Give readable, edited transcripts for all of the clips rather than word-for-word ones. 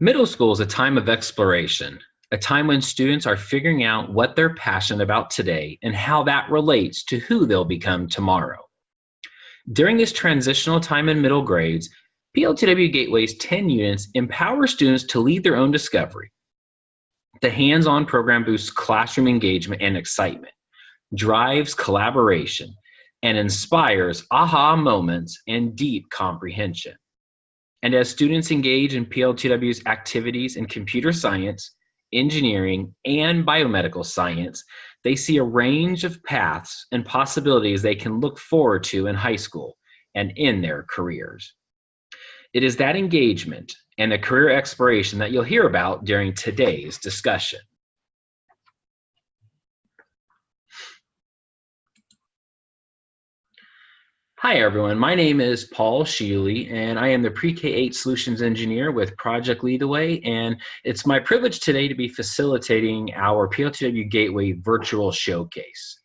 Middle school is a time of exploration, a time when students are figuring out what they're passionate about today and how that relates to who they'll become tomorrow. During this transitional time in middle grades, PLTW Gateway's 10 units empower students to lead their own discovery. The hands-on program boosts classroom engagement and excitement, drives collaboration, and inspires aha moments and deep comprehension. And as students engage in PLTW's activities in computer science, engineering, and biomedical science, they see a range of paths and possibilities they can look forward to in high school and in their careers. It is that engagement and the career exploration that you'll hear about during today's discussion. Hi everyone, my name is Paul Sheely and I am the Pre-K-8 Solutions Engineer with Project Lead the Way, and it's my privilege today to be facilitating our PLTW Gateway virtual showcase.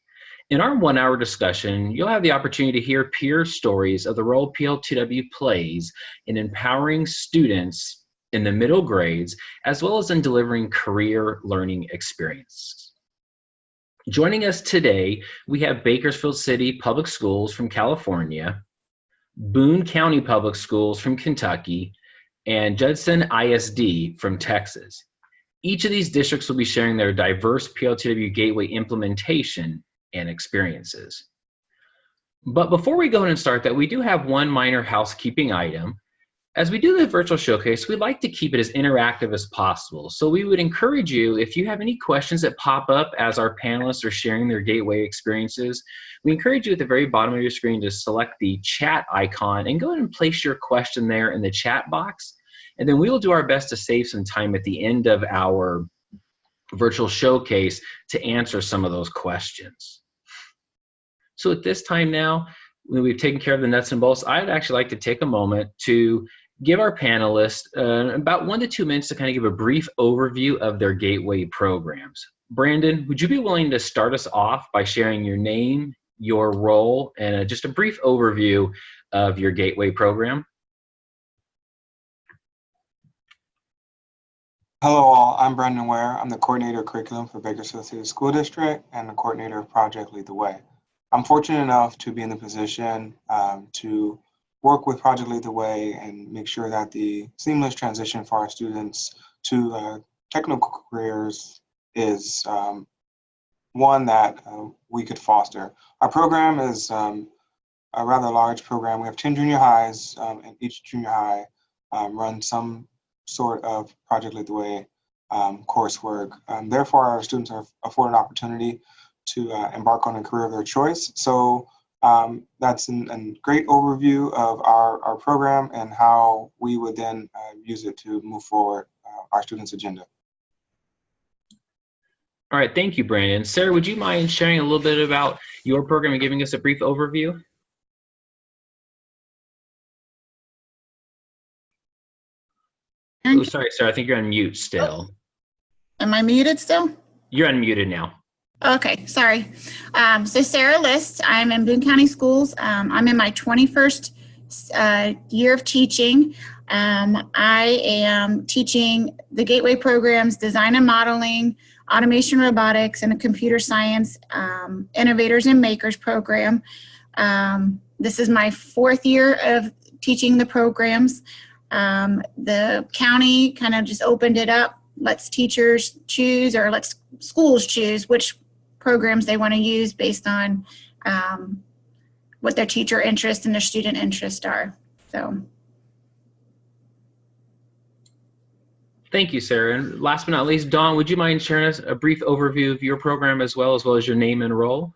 In our 1-hour discussion, you'll have the opportunity to hear peer stories of the role PLTW plays in empowering students in the middle grades, as well as in delivering career learning experiences. Joining us today, we have Bakersfield City Public Schools from California, Boone County Public Schools from Kentucky, and Judson ISD from Texas. Each of these districts will be sharing their diverse PLTW Gateway implementation and experiences. But before we go ahead and start that, we do have one minor housekeeping item. As we do the virtual showcase, we'd like to keep it as interactive as possible. So we would encourage you, if you have any questions that pop up as our panelists are sharing their Gateway experiences, we encourage you at the very bottom of your screen to select the chat icon and go ahead and place your question there in the chat box. And then we will do our best to save some time at the end of our virtual showcase to answer some of those questions. So at this time now, when we've taken care of the nuts and bolts, I'd actually like to take a moment to give our panelists about 1 to 2 minutes to kind of give a brief overview of their Gateway programs. Brandon, would you be willing to start us off by sharing your name, your role, and just a brief overview of your Gateway program? Hello all, I'm Brendan Ware. I'm the Coordinator of Curriculum for Bakersfield City School District and the Coordinator of Project Lead the Way. I'm fortunate enough to be in the position to work with Project Lead the Way and make sure that the seamless transition for our students to technical careers is one that we could foster. Our program is a rather large program. We have 10 junior highs, and each junior high runs some sort of Project Lead the Way coursework. Therefore, our students are afforded an opportunity to embark on a career of their choice. So that's a great overview of our program and how we would then use it to move forward our students' agenda. All right, thank you, Brandon. Sarah, would you mind sharing a little bit about your program and giving us a brief overview? Oh, sorry, Sarah, I think you're on mute still. Oh. Am I muted still? You're unmuted now. Okay, sorry. So Sarah List, I'm in Boone County Schools. I'm in my 21st year of teaching. I am teaching the Gateway programs, design and modeling, automation robotics, and a computer science innovators and makers program. This is my 4th year of teaching the programs. The county kind of just opened it up, lets teachers choose or lets schools choose which programs they want to use based on what their teacher interest and their student interest are. So. Thank you, Sarah. And last but not least, Dawn, would you mind sharing us a brief overview of your program as well as your name and role?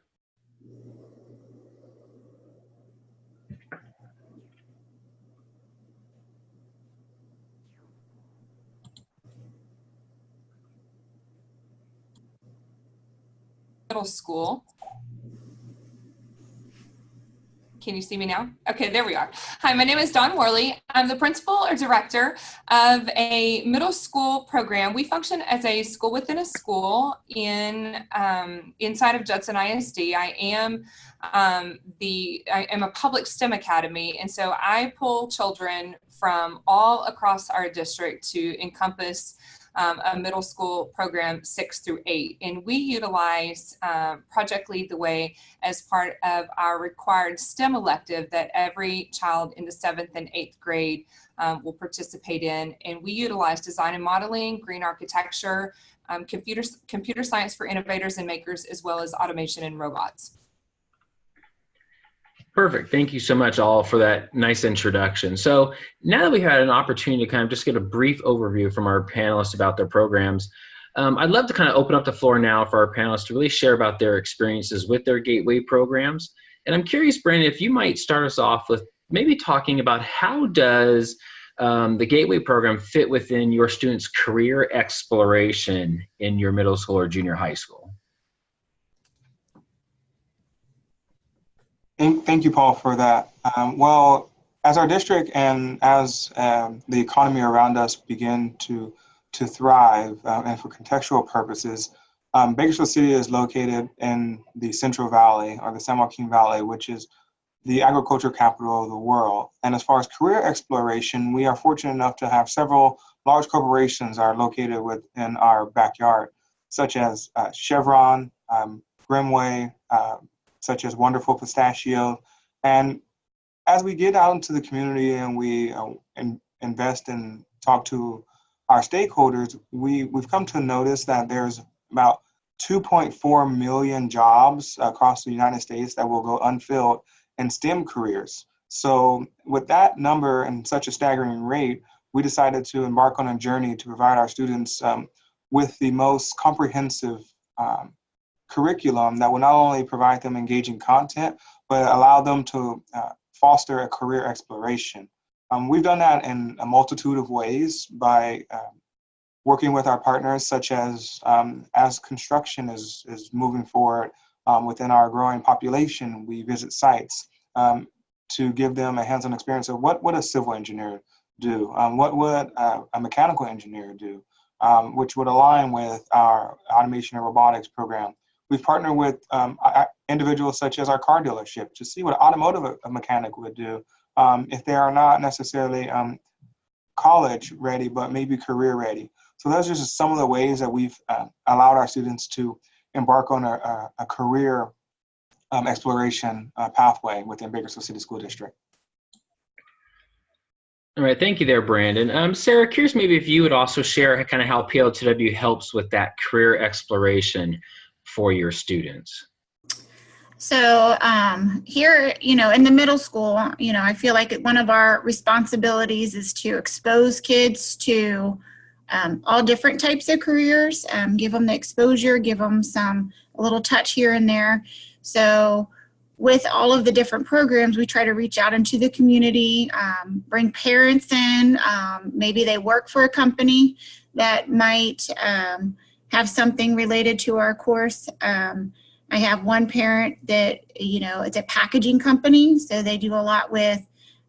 Middle school. Can you see me now? Okay, there we are. Hi, my name is Dawn Worley. I'm the principal or director of a middle school program. We function as a school within a school inside of Judson ISD. I am a public STEM academy, and so I pull children from all across our district to encompass a middle school program 6 through 8. And we utilize Project Lead the Way as part of our required STEM elective that every child in the 7th and 8th grade will participate in. And we utilize design and modeling, green architecture, computer science for innovators and makers, as well as automation and robots. Perfect. Thank you so much all for that nice introduction. So now that we've had an opportunity to kind of just get a brief overview from our panelists about their programs, I'd love to kind of open up the floor now for our panelists to really share about their experiences with their Gateway programs. And I'm curious, Brandon, if you might start us off with maybe talking about how does the Gateway program fit within your students' career exploration in your middle school or junior high school? Thank you, Paul, for that. Well, as our district and as the economy around us begin to thrive, and for contextual purposes, Bakersfield City is located in the Central Valley, or the San Joaquin Valley, which is the agriculture capital of the world. And as far as career exploration, we are fortunate enough to have several large corporations are located within our backyard, such as Chevron, Grimway, such as Wonderful Pistachio. And as we get out into the community and we invest and talk to our stakeholders, we've come to notice that there's about 2.4 million jobs across the United States that will go unfilled in STEM careers. So with that number and such a staggering rate, we decided to embark on a journey to provide our students with the most comprehensive curriculum that will not only provide them engaging content, but allow them to foster a career exploration. We've done that in a multitude of ways by working with our partners, such as construction is moving forward within our growing population, we visit sites to give them a hands-on experience of what would a civil engineer do, what would a mechanical engineer do, which would align with our automation and robotics program. We've partnered with individuals such as our car dealership to see what automotive mechanic would do if they are not necessarily college ready, but maybe career ready. So those are just some of the ways that we've allowed our students to embark on a career exploration pathway within Bakersfield City School District. All right, thank you there, Brandon. Sarah, curious maybe if you would also share kind of how PLTW helps with that career exploration for your students. So here, in the middle school, I feel like one of our responsibilities is to expose kids to all different types of careers, give them the exposure, give them a little touch here and there. So with all of the different programs, we try to reach out into the community, bring parents in. Maybe they work for a company that might have something related to our course. I have one parent that, it's a packaging company, so they do a lot with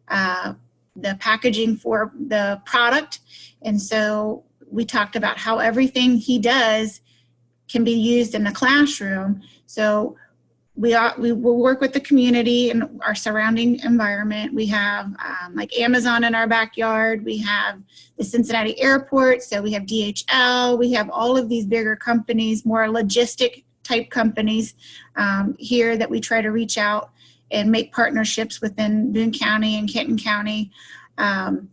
the packaging for the product. And so we talked about how everything he does can be used in the classroom. So we will work with the community and our surrounding environment. We have like Amazon in our backyard. We have the Cincinnati Airport. So we have DHL. We have all of these bigger companies, more logistic type companies here that we try to reach out and make partnerships within Boone County and Kenton County. And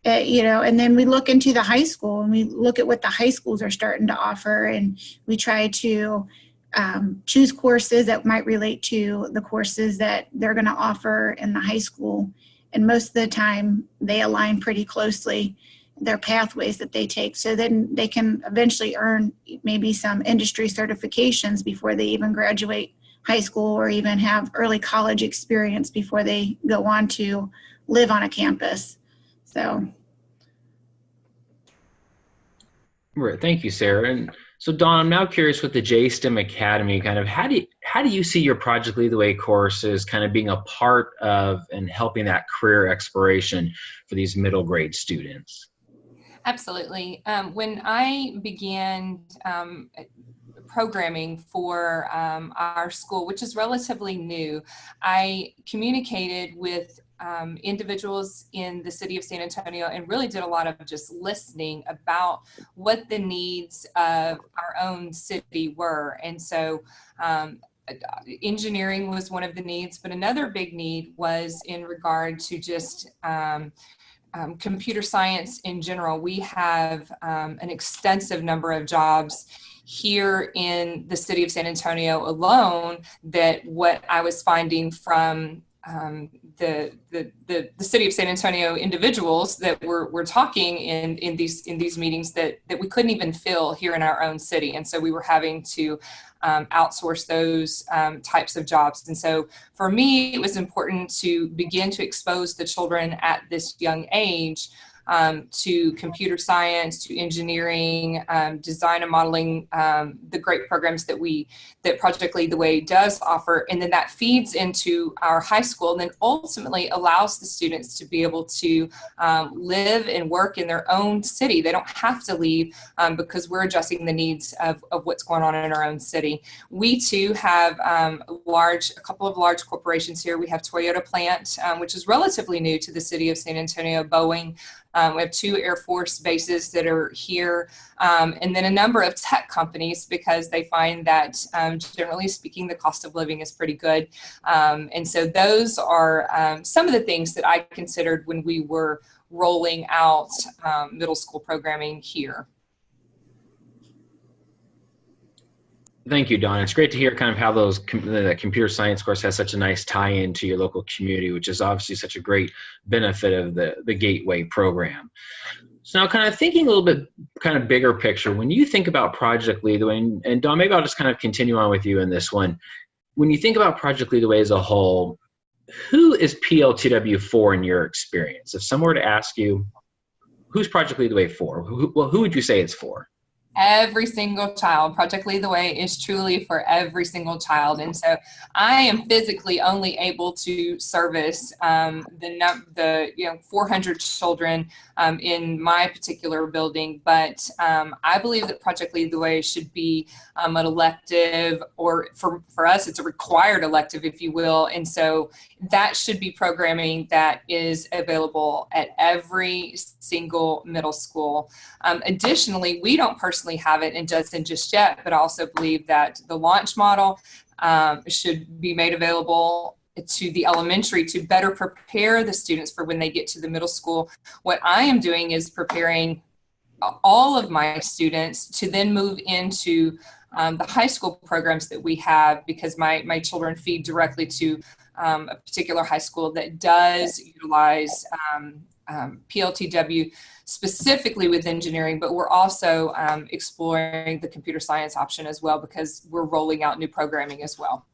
then we look into the high school and we look at what the high schools are starting to offer, and we try to choose courses that might relate to the courses that they're going to offer in the high school. And most of the time they align pretty closely, their pathways that they take. So then they can eventually earn maybe some industry certifications before they even graduate high school, or even have early college experience before they go on to live on a campus. So. Right. Thank you, Sarah. And So Dawn, I'm now curious with the JSTEM Academy, kind of how do you see your Project Lead the Way courses kind of being a part of and helping that career exploration for these middle grade students? Absolutely. When I began programming for our school, which is relatively new, I communicated with individuals in the city of San Antonio and really did a lot of just listening about what the needs of our own city were. And so engineering was one of the needs, but another big need was in regard to just computer science in general. We have an extensive number of jobs here in the city of San Antonio alone that what I was finding from the city of San Antonio individuals that were talking in these meetings that we couldn't even fill here in our own city. And so we were having to outsource those types of jobs. And so for me, it was important to begin to expose the children at this young age to computer science, to engineering, design and modeling, the great programs that Project Lead the Way does offer. And then that feeds into our high school and then ultimately allows the students to be able to live and work in their own city. They don't have to leave because we're addressing the needs of what's going on in our own city. We too have a couple of large corporations here. We have Toyota plant, which is relatively new to the city of San Antonio, Boeing. We have 2 Air Force bases that are here, and then a number of tech companies because they find that generally speaking, the cost of living is pretty good. And so those are some of the things that I considered when we were rolling out middle school programming here. Thank you, Dawn. It's great to hear kind of how the computer science course has such a nice tie-in to your local community, which is obviously such a great benefit of the Gateway program. So now kind of thinking a little bit kind of bigger picture, when you think about Project Lead the Way, and Dawn, maybe I'll just kind of continue on with you in this one. When you think about Project Lead the Way as a whole, who is PLTW for in your experience? If someone were to ask you, who's Project Lead the Way for? Who would you say it's for? Every single child. Project Lead the Way is truly for every single child. And so I am physically only able to service the 400 children in my particular building. But I believe that Project Lead the Way should be an elective, or for us, it's a required elective, if you will. And so that should be programming that is available at every single middle school. Additionally, we don't personally have it in Judson just yet, but I also believe that the launch model should be made available to the elementary to better prepare the students for when they get to the middle school. What I am doing is preparing all of my students to then move into the high school programs that we have, because my children feed directly to a particular high school that does utilize PLTW specifically with engineering, but we're also exploring the computer science option as well, because we're rolling out new programming as well.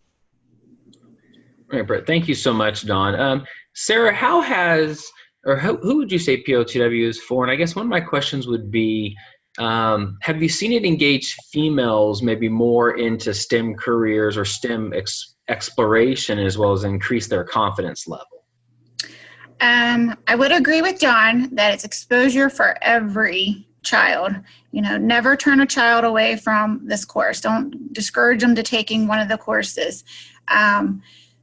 All right, Brett, thank you so much, Dawn. Sarah, who would you say PLTW is for? And I guess one of my questions would be, have you seen it engage females maybe more into STEM careers or STEM exploration, as well as increase their confidence level? I would agree with John that it's exposure for every child. Never turn a child away from this course. Don't discourage them to taking one of the courses.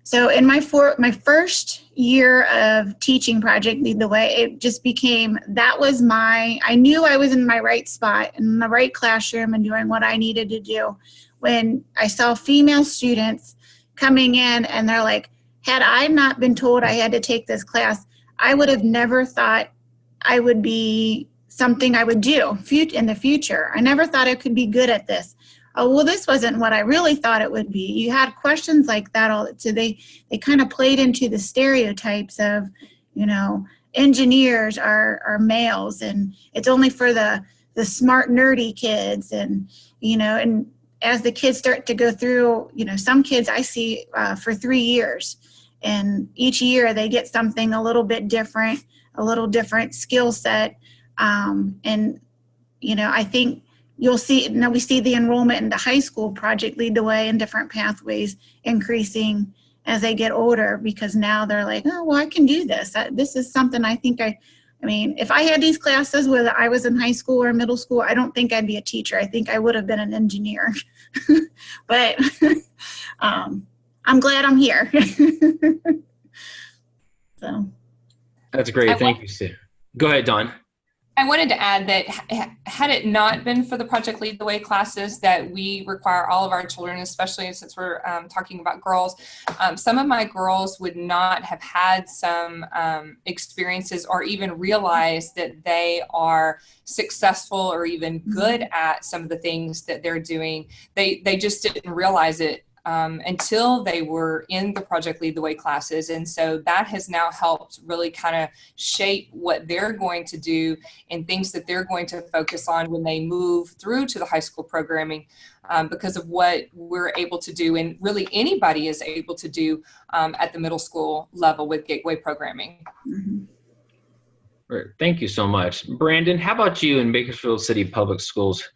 So in my first year of teaching Project Lead the Way, it just became, I knew I was in my right spot, in the right classroom and doing what I needed to do. When I saw female students coming in and they're like, had I not been told I had to take this class, I would have never thought I would be something I would do in the future. I never thought I could be good at this. Oh, well, this wasn't what I really thought it would be. You had questions like that. So they kind of played into the stereotypes of, engineers are males and it's only for the smart, nerdy kids. And as the kids start to go through, some kids I see for 3 years. And each year they get something a little bit different, a little different skill set. I think you'll see, now we see the enrollment in the high school Project Lead the Way and different pathways increasing as they get older, because now they're like, oh, well, I can do this. This is something I think I mean, if I had these classes whether I was in high school or middle school, I don't think I'd be a teacher. I think I would have been an engineer. But I'm glad I'm here. So. That's great. Thank you, Sue. Go ahead, Dawn. I wanted to add that had it not been for the Project Lead the Way classes that we require all of our children, especially since we're talking about girls, some of my girls would not have had some experiences or even realize that they are successful or even good at some of the things that they're doing. They just didn't realize it until they were in the Project Lead the Way classes. And so that has now helped really kind of shape what they're going to do and things that they're going to focus on when they move through to the high school programming, because of what we're able to do, and really anybody is able to do at the middle school level with Gateway programming. Mm-hmm. Great. Thank you so much. Brandon, how about you in Bakersfield City Public Schools?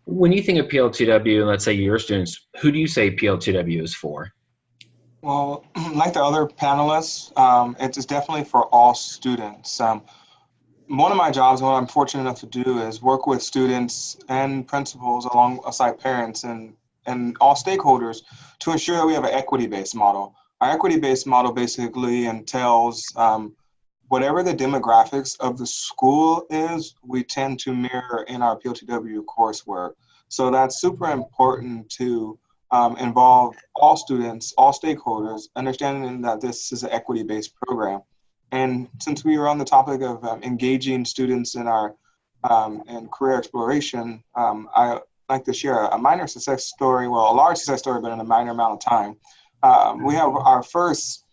When you think of PLTW, and let's say your students, who do you say PLTW is for? Well, like the other panelists, it's definitely for all students. One of my jobs, what I'm fortunate enough to do, is work with students and principals alongside parents and all stakeholders to ensure that we have an equity-based model. Our equity-based model basically entails whatever the demographics of the school is, we tend to mirror in our PLTW coursework. So that's super important to involve all students, all stakeholders, understanding that this is an equity-based program. And since we were on the topic of engaging students in our in career exploration, I like to share a minor success story, well, a large success story, but in a minor amount of time. We have our first,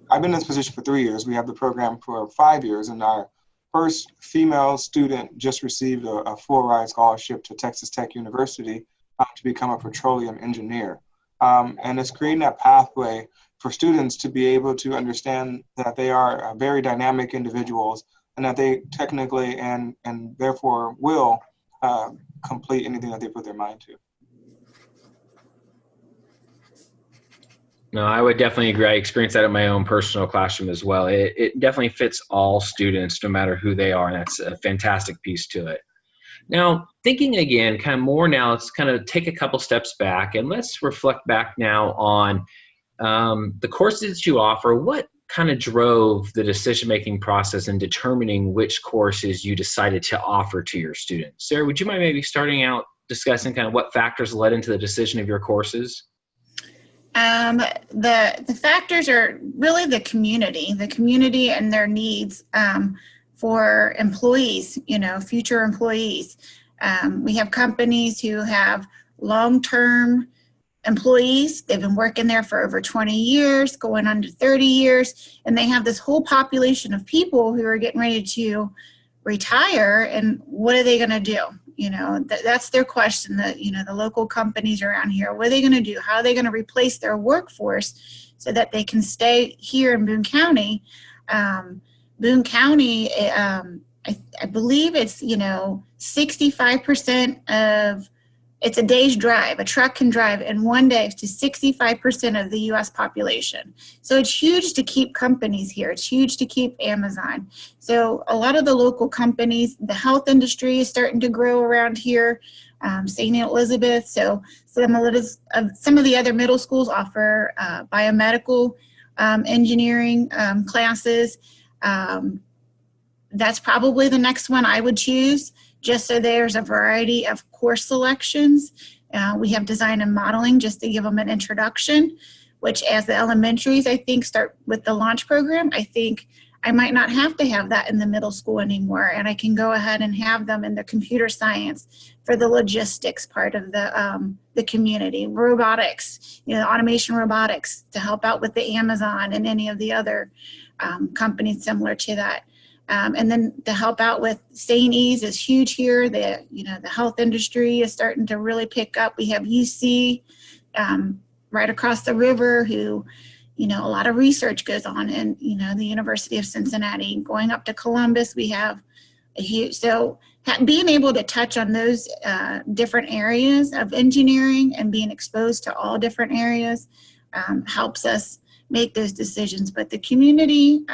I've been in this position for 3 years. We have the program for 5 years, and our first female student just received a full ride scholarship to Texas Tech University to become a petroleum engineer. And it's creating that pathway for students to be able to understand that they are very dynamic individuals and that they technically and therefore will complete anything that they put their mind to. No, I would definitely agree. I experienced that in my own personal classroom as well. It definitely fits all students, no matter who they are, and that's a fantastic piece to it. Now, thinking again, kind of more now, let's kind of take a couple steps back, and let's reflect back now on the courses that you offer. What kind of drove the decision-making process in determining which courses you decided to offer to your students? Sarah, would you mind maybe starting out discussing kind of what factors led into the decision of your courses? The factors are really the community and their needs for employees, future employees. We have companies who have long-term employees. They've been working there for over 20 years, going on to 30 years, and they have this whole population of people who are getting ready to retire, and what are they going to do? That's their question. The local companies around here, what are they going to do? How are they going to replace their workforce so that they can stay here in Boone County? Boone County, I believe it's 65% of, it's a day's drive. A truck can drive in one day to 65% of the U.S. population. So it's huge to keep companies here. It's huge to keep Amazon. So a lot of the local companies, the health industry is starting to grow around here, St. Elizabeth. So some of the other middle schools offer biomedical engineering classes. That's probably the next one I would choose, just so there's a variety of course selections. We have design and modeling just to give them an introduction, which as the elementaries, I think, start with the launch program. I think I might not have to have that in the middle school anymore, and I can go ahead and have them in the computer science for the logistics part of the community, robotics, automation robotics to help out with the Amazon and any of the other companies similar to that. And then to help out with St. E's is huge here. The health industry is starting to really pick up. We have UC right across the river who, a lot of research goes on in, the University of Cincinnati. Going up to Columbus, we have a huge, so being able to touch on those different areas of engineering and being exposed to all different areas helps us make those decisions. But the community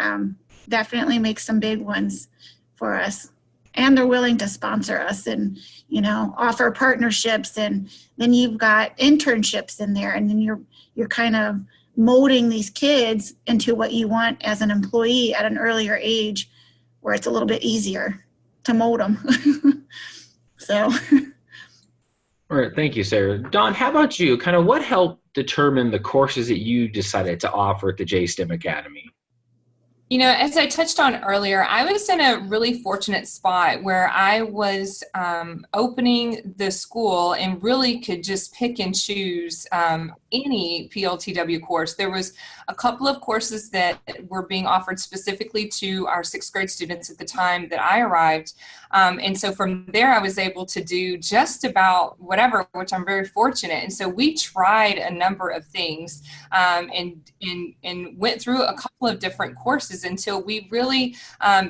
definitely makes some big ones for us. And they're willing to sponsor us and, you know, offer partnerships. And then you've got internships in there. And then you're kind of molding these kids into what you want as an employee at an earlier age, where it's a little bit easier to mold them. So. All right, thank you, Sarah. Don, how about you? Kind of what helped determine the courses that you decided to offer at the J-STEM Academy? You know, as I touched on earlier, I was in a really fortunate spot where I was opening the school and really could just pick and choose any PLTW course. There was a couple of courses that were being offered specifically to our 6th grade students at the time that I arrived. And so from there, I was able to do just about whatever, which I'm very fortunate. And so we tried a number of things and went through a couple of different courses until we really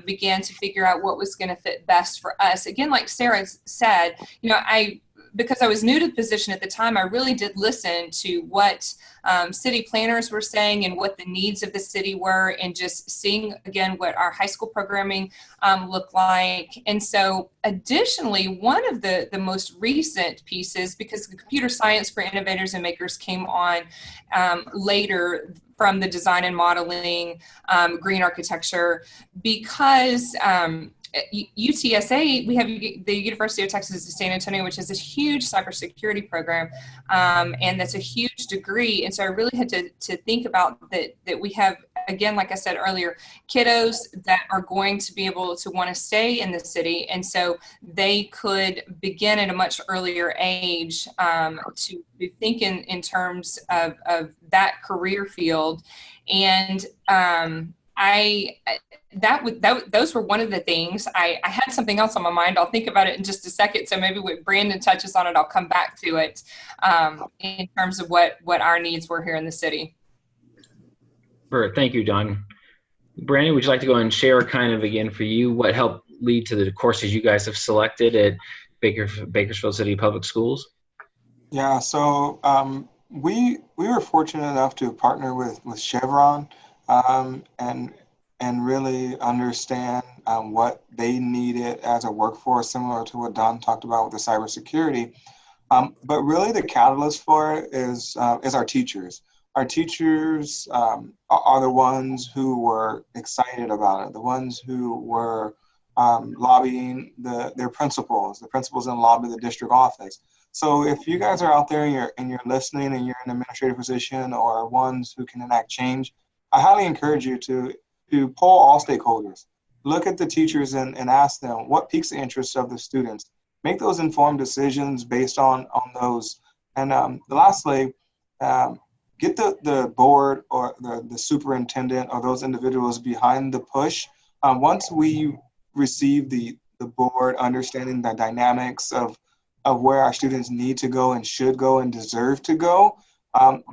began to figure out what was going to fit best for us. Again, like Sarah said, you know, because I was new to the position at the time, I really did listen to what city planners were saying and what the needs of the city were, and just seeing, again, what our high school programming looked like. And so additionally, one of the most recent pieces, because the computer science for innovators and makers came on later from the design and modeling, green architecture, because UTSA, we have the University of Texas at San Antonio, which is this huge cybersecurity program, and that's a huge degree. And so I really had to think about that we have, again, like I said earlier, kiddos that are going to be able to want to stay in the city, and so they could begin at a much earlier age to think in terms of that career field. And those were one of the things. I had something else on my mind. I'll think about it in just a second. So maybe when Brandon touches on it, I'll come back to it in terms of what our needs were here in the city. Perfect. Thank you, Don. Brandon, would you like to go and share kind of again for you what helped lead to the courses you guys have selected at Bakersfield City Public Schools? Yeah, so we were fortunate enough to partner with Chevron and really understand what they needed as a workforce, similar to what Don talked about with the cybersecurity. But really the catalyst for it is our teachers. Our teachers are the ones who were excited about it, the ones who were lobbying their principals. The principals then lobby the district office. So if you guys are out there and you're listening and you're in an administrative position or ones who can enact change, I highly encourage you to poll all stakeholders. Look at the teachers and ask them what piques the interest of the students. Make those informed decisions based on those. And lastly, get the board or the superintendent or those individuals behind the push. Once we receive the board understanding the dynamics of where our students need to go and should go and deserve to go,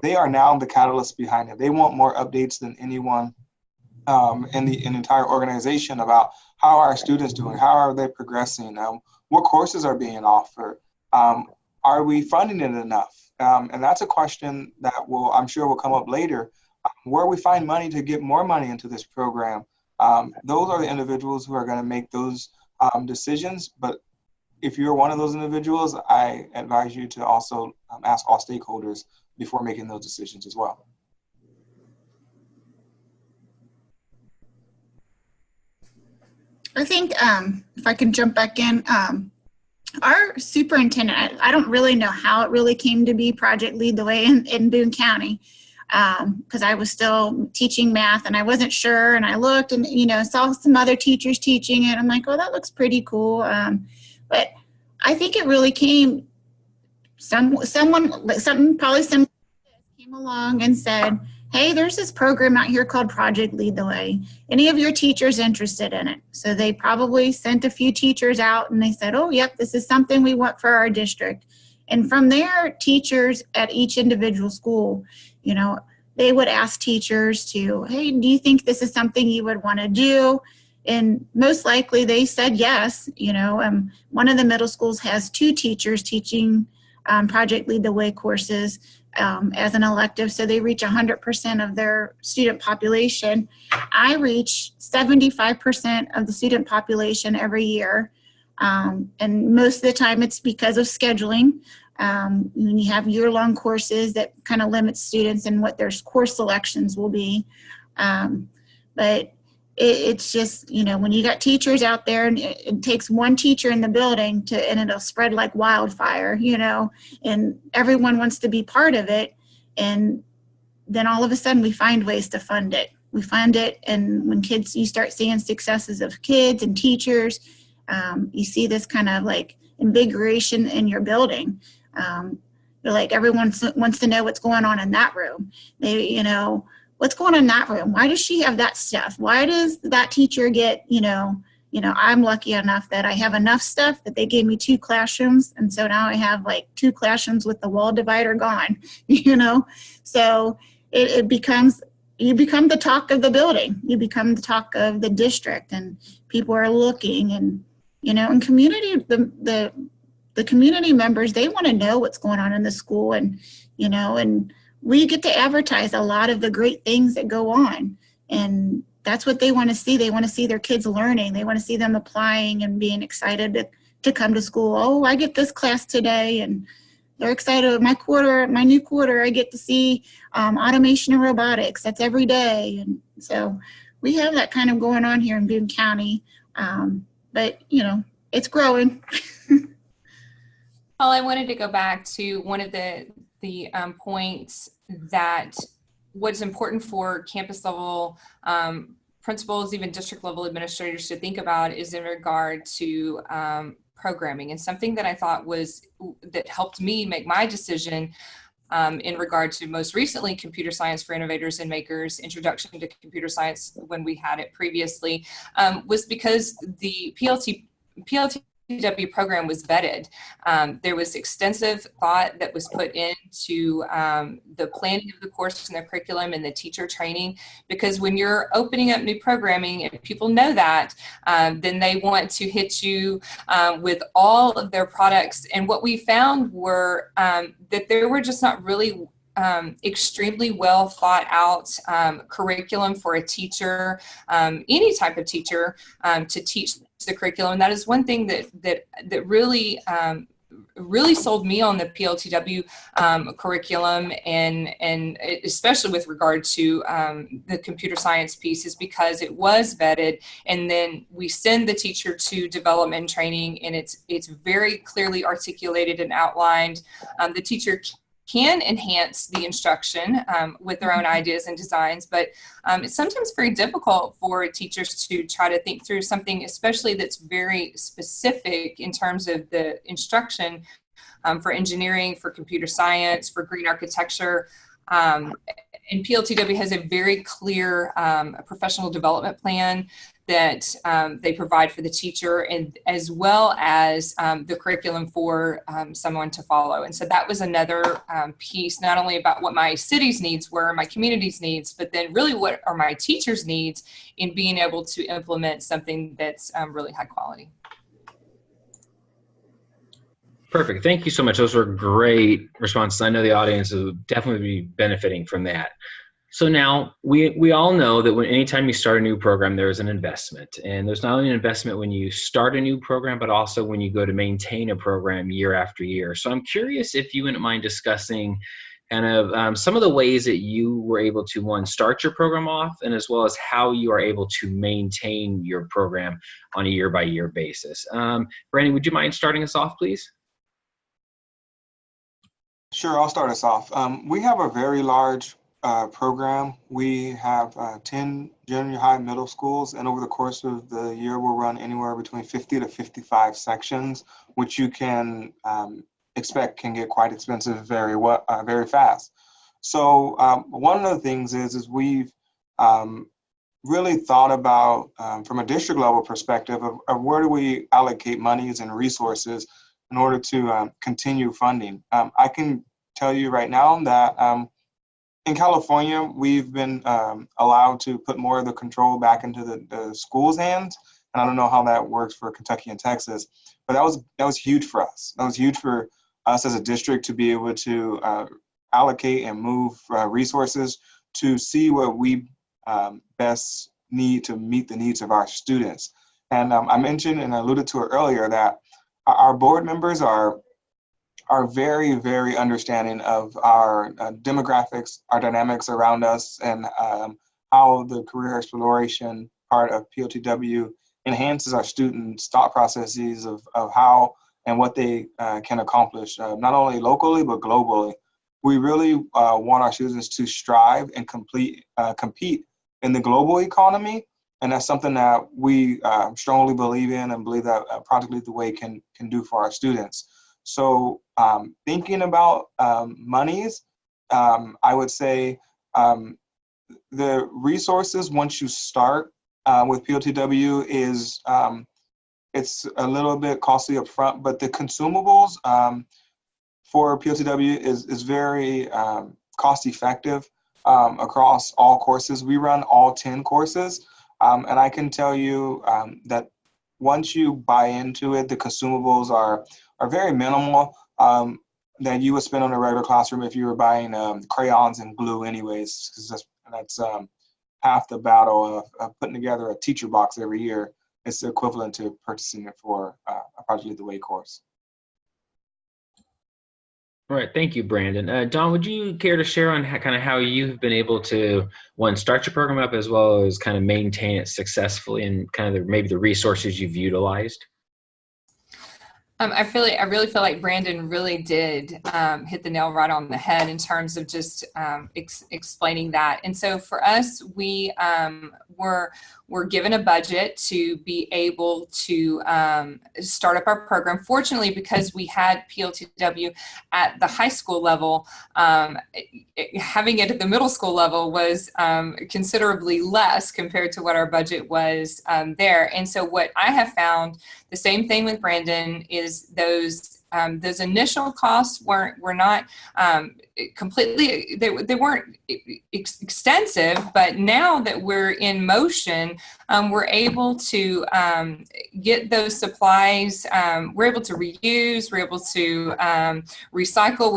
they are now the catalyst behind it. They want more updates than anyone in the entire organization about how are our students doing, how are they progressing, what courses are being offered, are we funding it enough? And that's a question that I'm sure will come up later. Where we find money to get more money into this program, those are the individuals who are going to make those decisions. But if you're one of those individuals, I advise you to also ask all stakeholders before making those decisions as well. I think if I can jump back in, our superintendent, I don't really know how it really came to be Project Lead the Way in Boone County, because I was still teaching math and I wasn't sure, and I looked and saw some other teachers teaching it. I'm like, oh, that looks pretty cool. But I think it really came, someone came along and said, hey, there's this program out here called Project Lead the Way. Any of your teachers interested in it? So they probably sent a few teachers out and they said, oh, yep, this is something we want for our district. And from there, teachers at each individual school, they would ask teachers to, hey, do you think this is something you would want to do? And most likely they said yes. One of the middle schools has 2 teachers teaching Project Lead the Way courses as an elective, so they reach 100% of their student population. I reach 75% of the student population every year, and most of the time it's because of scheduling. When you have year-long courses, that kind of limits students and what their course selections will be. But it's just, when you got teachers out there, and it takes one teacher in the building and it'll spread like wildfire, and everyone wants to be part of it. And then all of a sudden we find ways to fund it. We fund it, and when you start seeing successes of kids and teachers, you see this kind of like invigoration in your building. You're like, everyone wants to know what's going on in that room. What's going on in that room? Why does she have that stuff? Why does that teacher get, I'm lucky enough that I have enough stuff that they gave me 2 classrooms. And so now I have like 2 classrooms with the wall divider gone, So it becomes, you become the talk of the building. You become the talk of the district, and people are looking, and, and community, the community members, they want to know what's going on in the school, and, and we get to advertise a lot of the great things that go on, and that's what they want to see. They want to see their kids learning. They want to see them applying and being excited to come to school. Oh, I get this class today, and they're excited. My new quarter, I get to see automation and robotics. That's every day, and so we have that kind of going on here in Boone County, but it's growing. Well, I wanted to go back to one of the points that what's important for campus level principals, even district level administrators to think about is in regard to programming. And something that I thought that helped me make my decision in regard to most recently Computer Science for Innovators and Makers, Introduction to Computer Science when we had it previously, was because the PLTW program was vetted. There was extensive thought that was put into the planning of the course and the curriculum and the teacher training, because when you're opening up new programming and people know that, then they want to hit you with all of their products. And what we found were that there were just not really extremely well thought out curriculum for a teacher, any type of teacher, to teach the curriculum. And that is one thing that really really sold me on the PLTW curriculum, and especially with regard to the computer science piece, is because it was vetted, and then we send the teacher to development training, and it's very clearly articulated and outlined. The teacher can enhance the instruction with their own ideas and designs, but it's sometimes very difficult for teachers to try to think through something, especially that's very specific in terms of the instruction for engineering, for computer science, for green architecture. And PLTW has a very clear professional development plan that they provide for the teacher, and as well as the curriculum for someone to follow. And so that was another piece, not only about what my city's needs were, my community's needs, but then really what are my teachers' needs in being able to implement something that's really high quality. Perfect. Thank you so much. Those were great responses. I know the audience will definitely be benefiting from that. So now we all know that anytime you start a new program, there is an investment. And there's not only an investment when you start a new program, but also when you go to maintain a program year after year. So I'm curious if you wouldn't mind discussing kind of some of the ways that you were able to, one, start your program off, and as well as how you are able to maintain your program on a year-by-year basis. Brandon, would you mind starting us off, please? Sure, I'll start us off. We have a very large program. We have 10 junior high middle schools, and over the course of the year, we'll run anywhere between 50 to 55 sections, which you can expect can get quite expensive very fast. So one of the things is we've really thought about, from a district level perspective, of where do we allocate monies and resources in order to continue funding. I can tell you right now that in California, we've been allowed to put more of the control back into the schools' hands. And I don't know how that works for Kentucky and Texas, but that was huge for us. That was huge for us as a district to be able to allocate and move resources to see what we best need to meet the needs of our students. And I mentioned and alluded to it earlier that our board members are very, very understanding of our demographics, our dynamics around us, and how the career exploration part of PLTW enhances our students' thought processes of how and what they can accomplish, not only locally, but globally. We really want our students to strive and compete in the global economy. And that's something that we strongly believe in and believe that Project Lead the Way can do for our students. So thinking about monies, I would say the resources once you start with PLTW is it's a little bit costly up front, but the consumables for PLTW is very cost effective across all courses. We run all 10 courses, and I can tell you that once you buy into it, the consumables are very minimal that you would spend on a regular classroom if you were buying crayons and glue anyways, because that's half the battle of putting together a teacher box every year. It's equivalent to purchasing it for a Project Lead the Way course. All right, thank you, Brandon. Don, would you care to share on kind of how you've been able to, one, start your program up as well as kind of maintain it successfully and kind of maybe the resources you've utilized? I really feel like Brandon really did hit the nail right on the head in terms of just explaining that. And so for us, we were given a budget to be able to start up our program. Fortunately, because we had PLTW at the high school level, having it at the middle school level was considerably less compared to what our budget was there. And so what I have found, the same thing with Brandon, is those initial costs were not completely, they weren't extensive, but now that we're in motion, we're able to get those supplies. We're able to reuse, we're able to recycle.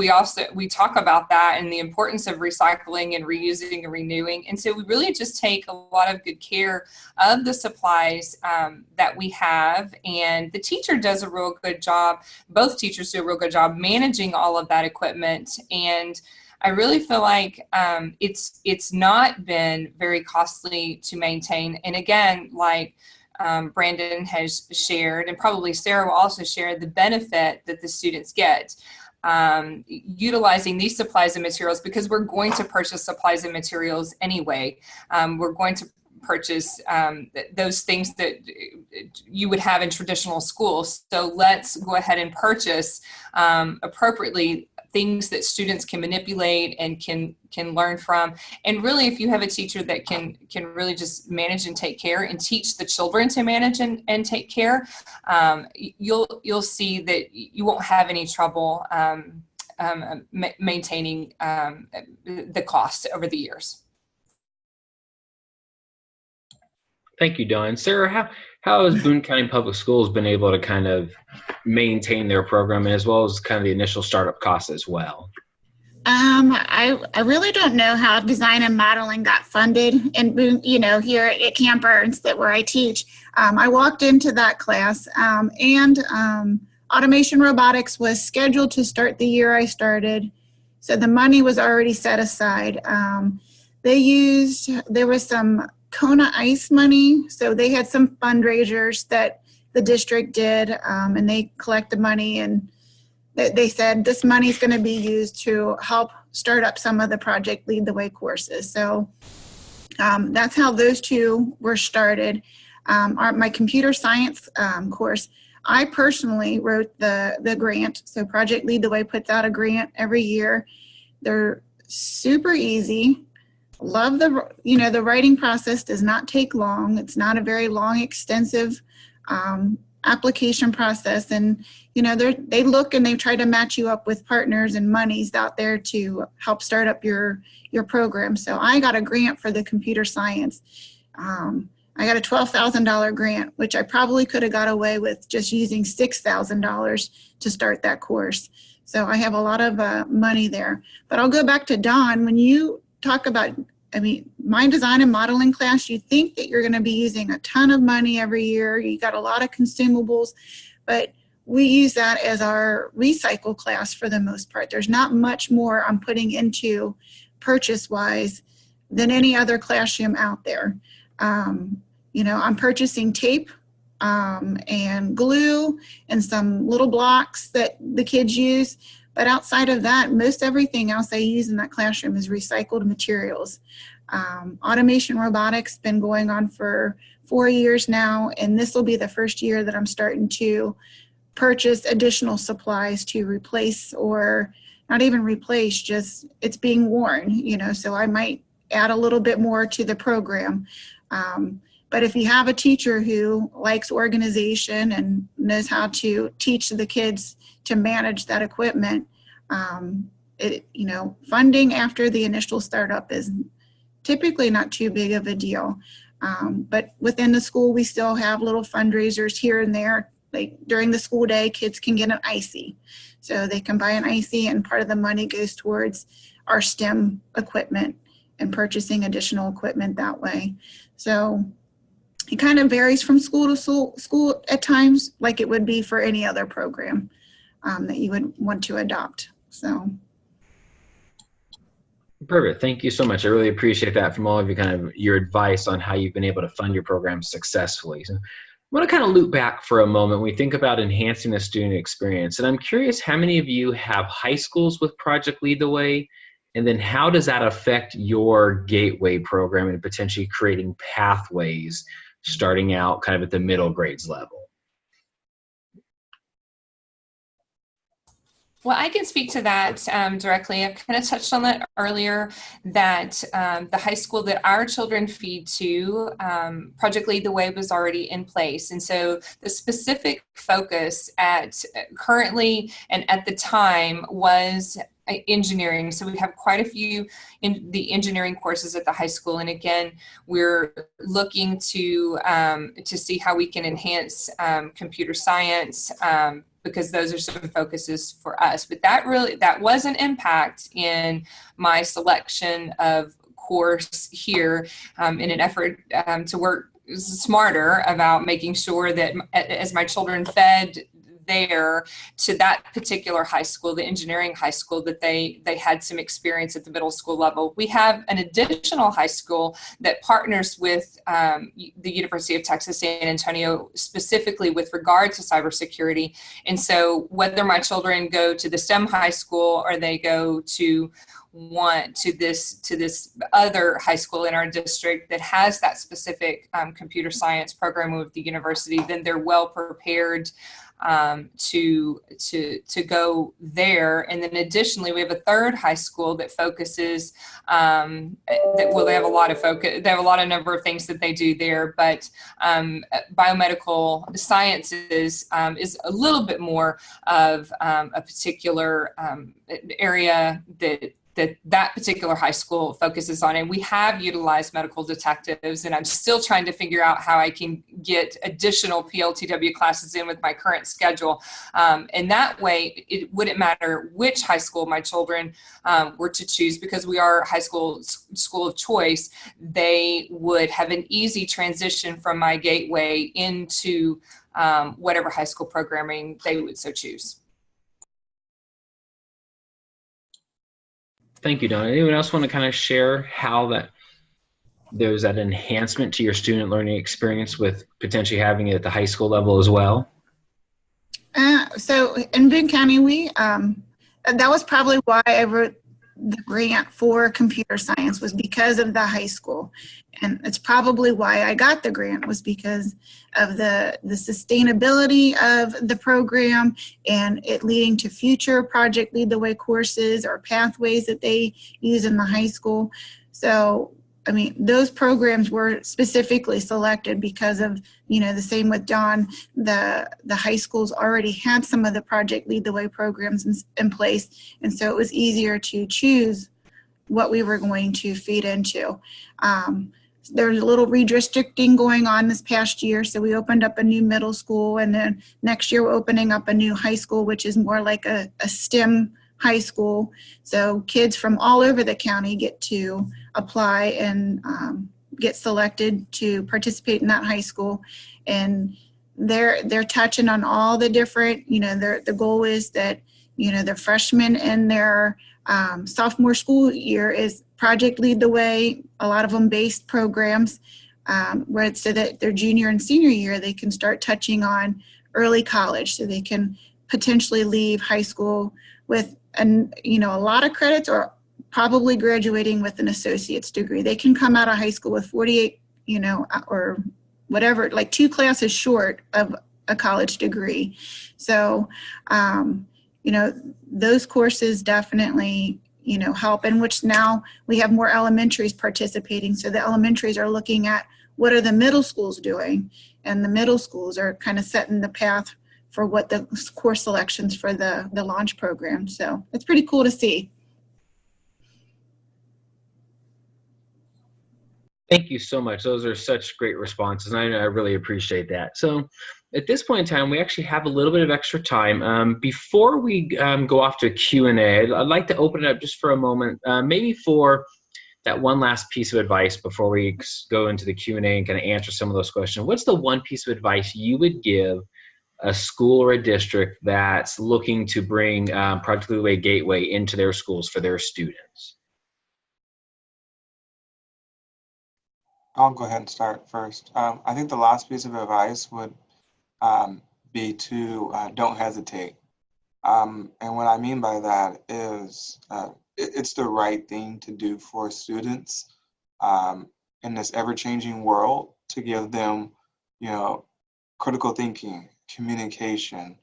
We talk about that and the importance of recycling and reusing and renewing. And so we really just take a lot of good care of the supplies that we have. And the teacher does a real good job. Both teachers do a real good job managing all of that equipment. And I really feel like it's not been very costly to maintain. And again, like Brandon has shared, and probably Sarah will also share, the benefit that the students get utilizing these supplies and materials, because we're going to purchase supplies and materials anyway. We're going to purchase those things that you would have in traditional schools. So let's go ahead and purchase appropriately things that students can manipulate and can learn from. And really, if you have a teacher that can really just manage and take care and teach the children to manage and take care, you'll see that you won't have any trouble maintaining the cost over the years. Thank you, Don. Sarah, how has Boone County Public Schools been able to kind of maintain their program as well as kind of the initial startup costs as well? I really don't know how design and modeling got funded in Boone, here at Camp Burns, where I teach. I walked into that class and automation robotics was scheduled to start the year I started. So the money was already set aside. There was some Kona Ice money. So they had some fundraisers that the district did, and they collected money, and they said this money is going to be used to help start up some of the Project Lead the Way courses. So that's how those two were started. My computer science course, I personally wrote the grant. So Project Lead the Way puts out a grant every year. They're super easy. Love the writing process does not take long. It's not a very long, extensive application process, and they look and they try to match you up with partners and monies out there to help start up your program. So I got a grant for the computer science. I got a $12,000 grant, which I probably could have got away with just using $6,000 to start that course. So I have a lot of money there. But I'll go back to Dawn. When you talk about, my design and modeling class, you think that you're going to be using a ton of money every year. You got a lot of consumables, but we use that as our recycle class for the most part. There's not much more I'm putting into purchase-wise than any other classroom out there. I'm purchasing tape and glue and some little blocks that the kids use. But outside of that, most everything else I use in that classroom is recycled materials. Automation robotics been going on for 4 years now, and this will be the first year that I'm starting to purchase additional supplies to replace, or not even replace, just it's being worn, so I might add a little bit more to the program. But if you have a teacher who likes organization and knows how to teach the kids to manage that equipment, funding after the initial startup is typically not too big of a deal. But within the school, we still have little fundraisers here and there. Like during the school day, kids can get an icy. So they can buy an icy, and part of the money goes towards our STEM equipment and purchasing additional equipment that way. So it kind of varies from school to school at times, like it would be for any other program that you would want to adopt. So. Perfect. Thank you so much. I really appreciate that from all of you, kind of your advice on how you've been able to fund your program successfully. So I want to kind of loop back for a moment when we think about enhancing the student experience. And I'm curious how many of you have high schools with Project Lead the Way, and then how does that affect your Gateway program and potentially creating pathways starting out kind of at the middle grades level? Well, I can speak to that directly. I've kind of touched on that earlier, that the high school that our children feed to, Project Lead the Way was already in place. And so the specific focus currently and at the time was engineering. So we have quite a few in the engineering courses at the high school. And again, we're looking to see how we can enhance computer science, because those are some focuses for us. But that was an impact in my selection of course here, in an effort to work smarter about making sure that as my children fed there to that particular high school, the engineering high school, that they had some experience at the middle school level. We have an additional high school that partners with the University of Texas San Antonio, specifically with regard to cybersecurity. And so whether my children go to the STEM high school or they go to this other high school in our district that has that specific computer science program with the university, then they're well prepared to go there. And then additionally, we have a third high school that focuses they have a lot of focus. They have a lot of number of things that they do there, but biomedical sciences is a little bit more of a particular area that particular high school focuses on. And we have utilized medical detectives, and I'm still trying to figure out how I can get additional PLTW classes in with my current schedule. And that way, it wouldn't matter which high school my children were to choose, because we are high school of choice. They would have an easy transition from my Gateway into whatever high school programming they would so choose. Thank you, Donna. Anyone else want to kind of share how there's that enhancement to your student learning experience with potentially having it at the high school level as well? So in Boone County, that was probably why I wrote the grant for computer science, was because of the high school. And it's probably why I got the grant, was because of the sustainability of the program and it leading to future Project Lead the Way courses or pathways that they use in the high school. So I mean, those programs were specifically selected because of, the same with Don, the high schools already had some of the Project Lead the Way programs in place. And so it was easier to choose what we were going to feed into. There's a little redistricting going on this past year. So we opened up a new middle school, and then next year we're opening up a new high school, which is more like a STEM high school. So kids from all over the county get to apply and get selected to participate in that high school. And they're touching on all the different, the goal is that, the freshmen in their sophomore school year is Project Lead the Way, a lot of them based programs, where it's so that their junior and senior year, they can start touching on early college, so they can potentially leave high school with a lot of credits, or probably graduating with an associate's degree. They can come out of high school with 48, or whatever, like 2 classes short of a college degree. So, those courses definitely, help, in which now we have more elementaries participating. So the elementaries are looking at what are the middle schools doing, and the middle schools are kind of setting the path for what the course selections for the launch program. So it's pretty cool to see. Thank you so much. Those are such great responses, and I really appreciate that. So at this point in time, we actually have a little bit of extra time. Before we go off to Q&A, I'd like to open it up just for a moment, maybe for that one last piece of advice before we go into the Q&A and kind of answer some of those questions. What's the one piece of advice you would give a school or a district that's looking to bring Project Lead the Way Gateway into their schools for their students? I'll go ahead and start first. I think the last piece of advice would be to don't hesitate. And what I mean by that is it's the right thing to do for students in this ever-changing world, to give them, critical thinking, communication,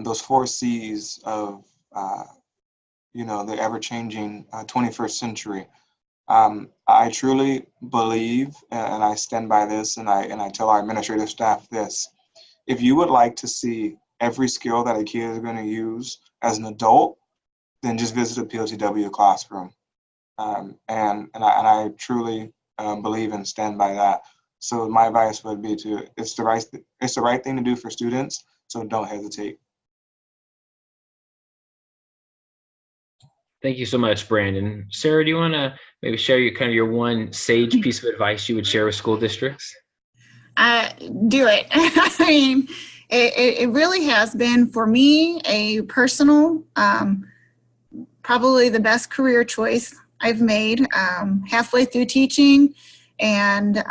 those 4 C's of, the ever-changing 21st century. I truly believe, and I stand by this, and I tell our administrative staff this: if you would like to see every skill that a kid is going to use as an adult, then just visit a PLTW classroom. And I truly believe and stand by that. So my advice would be it's the right thing to do for students, so don't hesitate. Thank you so much, Brandon. Sarah, do you want to maybe share your one sage piece of advice you would share with school districts? Do it. I mean, it really has been, for me, a personal, probably the best career choice I've made halfway through teaching, and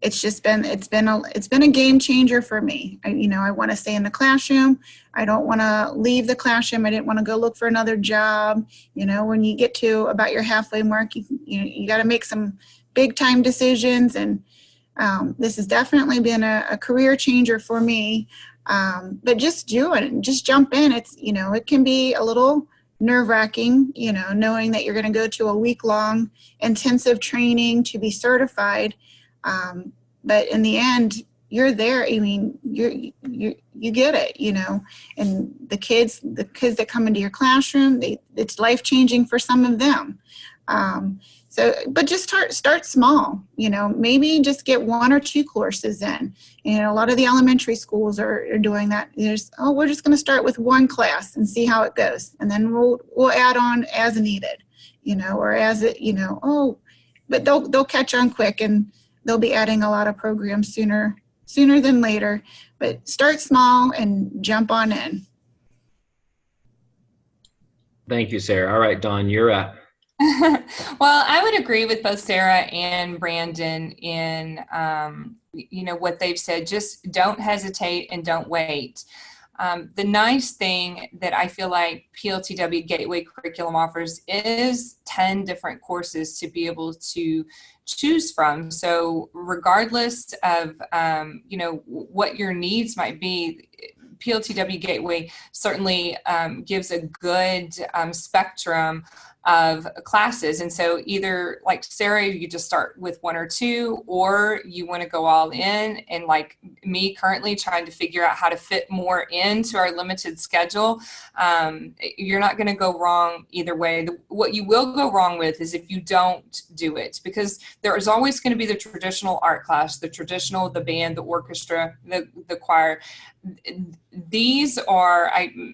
it's been a game changer for me. I want to stay in the classroom. I don't want to leave the classroom. I didn't want to go look for another job. When you get to about your halfway mark, you got to make some big time decisions, and this has definitely been a career changer for me. But just do it, just jump in. It can be a little nerve-wracking, knowing that you're going to go to a week-long intensive training to be certified. But in the end, you're there. I mean, you get it, and the kids that come into your classroom, it's life-changing for some of them. But just start small, maybe just get 1 or 2 courses in. A lot of the elementary schools are doing that. We're just going to start with 1 class and see how it goes. And then we'll add on as needed, or as it, but they'll catch on quick, and they'll be adding a lot of programs sooner than later. But start small and jump on in. Thank you, Sarah. All right, Dawn, you're up. Well, I would agree with both Sarah and Brandon in, what they've said. Just don't hesitate and don't wait. The nice thing that I feel like PLTW Gateway Curriculum offers is 10 different courses to be able to choose from. So regardless of, what your needs might be, PLTW Gateway certainly gives a good spectrum of classes. And so either like Sarah, you just start with one or two, or you want to go all in, and like me currently trying to figure out how to fit more into our limited schedule. You're not going to go wrong either way. What you will go wrong with is if you don't do it, because there is always going to be the traditional art class, the traditional, the band, the orchestra, the choir. These are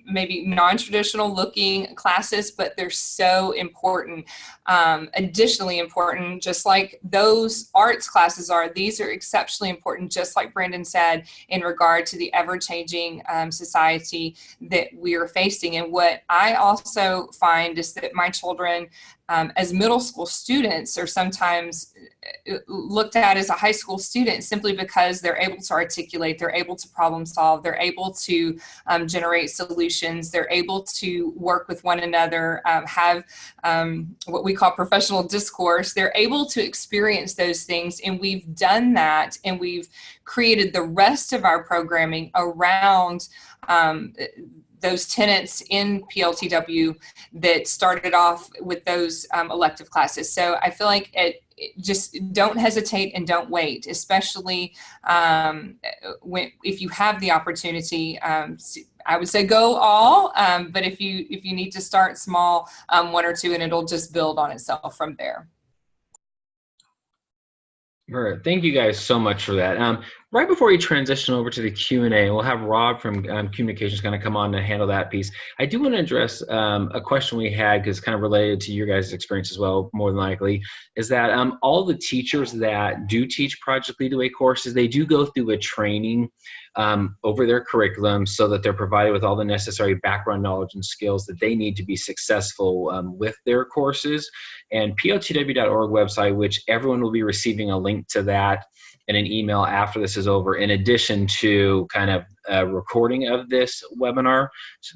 maybe non-traditional looking classes, but they're so important. Additionally important, just like those arts classes are, these are exceptionally important, just like Brandon said, in regard to the ever-changing society that we are facing. And what I also find is that my children, as middle school students, are sometimes looked at as a high school student simply because they're able to articulate, they're able to problem solve, they're able to generate solutions, they're able to work with one another, have what we call professional discourse. They're able to experience those things, and we've done that, and we've created the rest of our programming around those tenets in PLTW that started off with those elective classes. So I feel like just don't hesitate and don't wait, especially if you have the opportunity. I would say go all, but if you need to start small, one or two, and it'll just build on itself from there. All right. Thank you guys so much for that. Right before we transition over to the Q&A, we'll have Rob from Communications kind of come on to handle that piece. I do want to address a question we had, because it's kind of related to your guys' experience as well, more than likely, is that all the teachers that do teach Project Lead the Way courses, they do go through a training over their curriculum so that they're provided with all the necessary background knowledge and skills that they need to be successful with their courses. And PLTW.org website, which everyone will be receiving a link to that in an email after this is over, in addition to kind of a recording of this webinar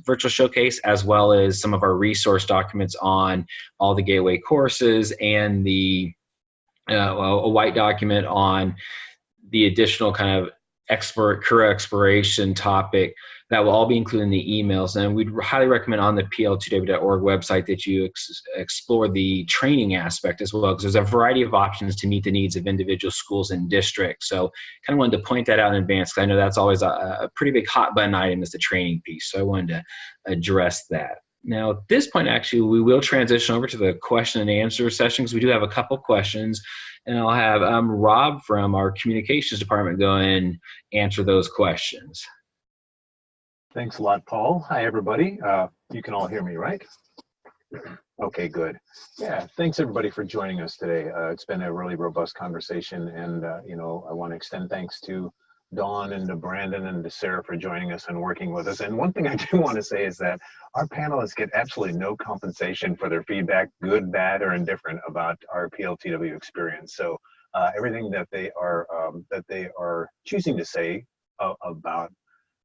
virtual showcase, as well as some of our resource documents on all the Gateway courses, and the a white document on the additional kind of career exploration topic that will all be included in the emails. And we'd highly recommend on the PLTW.org website that you explore the training aspect as well, because there's a variety of options to meet the needs of individual schools and districts. So kind of wanted to point that out in advance, because I know that's always a pretty big hot button item, is the training piece. So I wanted to address that. Now, at this point, actually, we will transition over to the question and answer session, because we do have a couple questions. And I'll have Rob from our communications department go and answer those questions. Thanks a lot, Paul. Hi, everybody. You can all hear me, right? Okay, good. Yeah, thanks everybody for joining us today. It's been a really robust conversation, and I want to extend thanks to Dawn and to Brandon and to Sarah for joining us and working with us. And one thing I do want to say is that our panelists get absolutely no compensation for their feedback, good, bad, or indifferent, about our PLTW experience. So everything that they are choosing to say about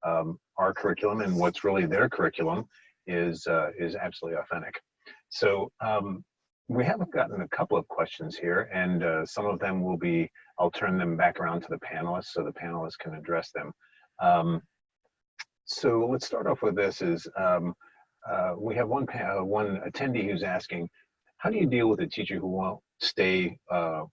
our curriculum and what's really their curriculum is absolutely authentic. So we have gotten a couple of questions here, and some of them will be, I'll turn them back around to the panelists so the panelists can address them. So let's start off with this is, we have one attendee who's asking, how do you deal with a teacher who won't stay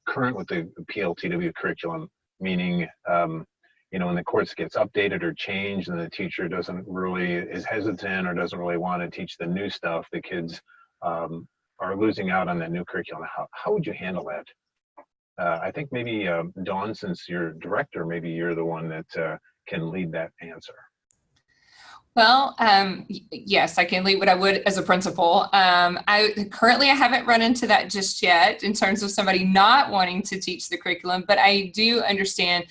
current with the PLTW curriculum, meaning, when the course gets updated or changed and the teacher is hesitant or doesn't really want to teach the new stuff, the kids are losing out on that new curriculum. How would you handle that? I think maybe Dawn, since you're director, maybe you're the one that can lead that answer. Well, yes, I can lead what I would as a principal. Currently, I haven't run into that just yet in terms of somebody not wanting to teach the curriculum, but I do understand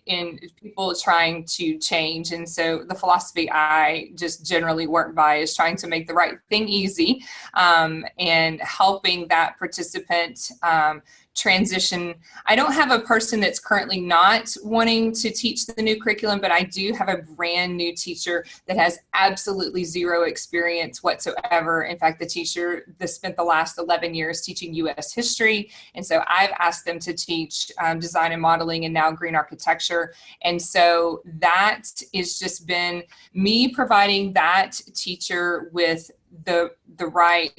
in people trying to change. And so the philosophy I just generally work by is trying to make the right thing easy, and helping that participant transition. I don't have a person that's currently not wanting to teach the new curriculum, but I do have a brand new teacher that has absolutely zero experience whatsoever. In fact, the teacher that spent the last 11 years teaching U.S. history. And so I've asked them to teach design and modeling and now green architecture. And so that has just been me providing that teacher with the right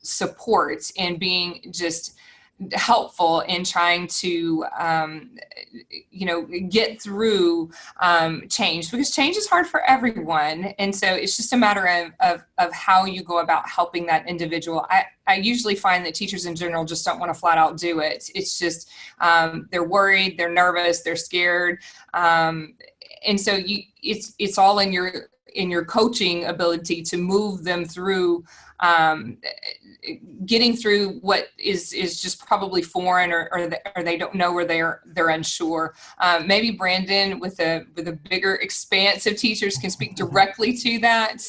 support and being just helpful in trying to, get through change, because change is hard for everyone. And so it's just a matter of how you go about helping that individual. I usually find that teachers in general just don't want to flat out do it. It's just, they're worried, they're nervous, they're scared. And so it's all in your coaching ability to move them through getting through what is just probably foreign, or they don't know, where they're unsure. Maybe Brandon, with a bigger expanse of teachers, can speak directly to that,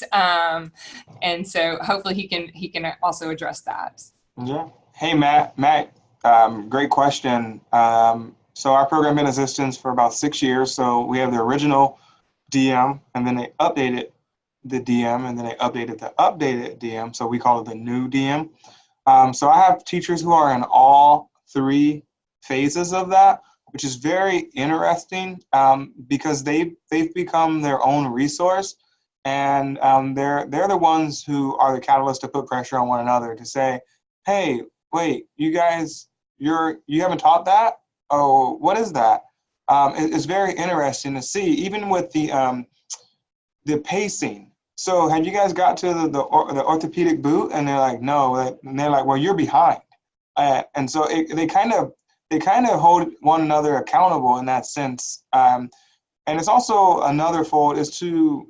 and so hopefully he can also address that. Yeah. Hey, Matt, great question. So our program been in existence for about 6 years. So we have the original DM, and then they updated the DM, and then they updated the updated DM. So we call it the new DM. So I have teachers who are in all 3 phases of that, which is very interesting, because they've become their own resource, and they're the ones who are the catalyst to put pressure on one another to say, hey, wait, you guys, you haven't taught that? Oh, what is that? It's very interesting to see, even with the pacing. So have you guys got to the orthopedic boot? And they're like, no. And they're like, well, you're behind. And so they kind of hold one another accountable in that sense. And it's also another fold is to,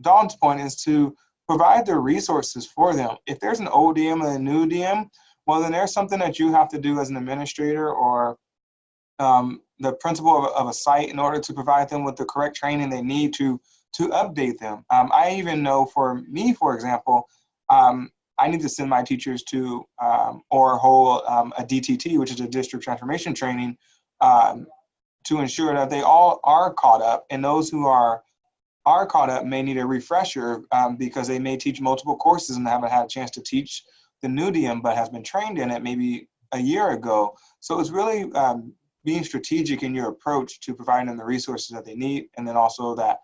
Dawn's point is to provide the resources for them. If there's an old DM and a new DM, well, then there's something that you have to do as an administrator or the principal of a site in order to provide them with the correct training they need to update them. I even know for me, for example, I need to send my teachers to or hold a DTT, which is a district transformation training, to ensure that they all are caught up, and those who are caught up may need a refresher because they may teach multiple courses and haven't had a chance to teach the new DM, but has been trained in it maybe a year ago. So it's really being strategic in your approach to providing them the resources that they need, and then also that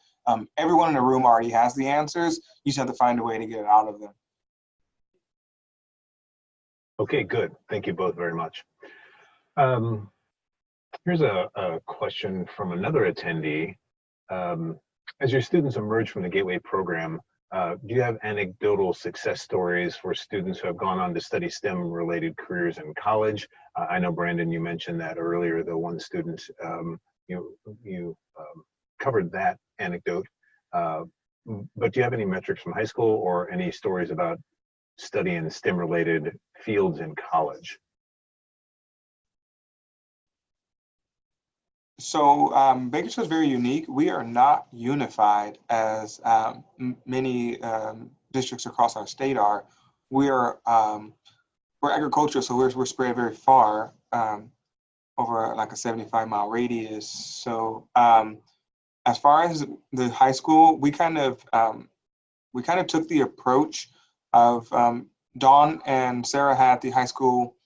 everyone in the room already has the answers. You just have to find a way to get it out of them. Okay, good. Thank you both very much. Here's a question from another attendee. As your students emerge from the Gateway program, do you have anecdotal success stories for students who have gone on to study STEM-related careers in college? I know, Brandon, you mentioned that earlier, the one student, you covered that anecdote. But do you have any metrics from high school or any stories about studying STEM-related fields in college? So Bakersfield is very unique. We are not unified as many districts across our state are. We're agricultural, so we're spread very far over like a 75-mile radius. So as far as the high school, we kind of took the approach of Dawn and Sarah had the high school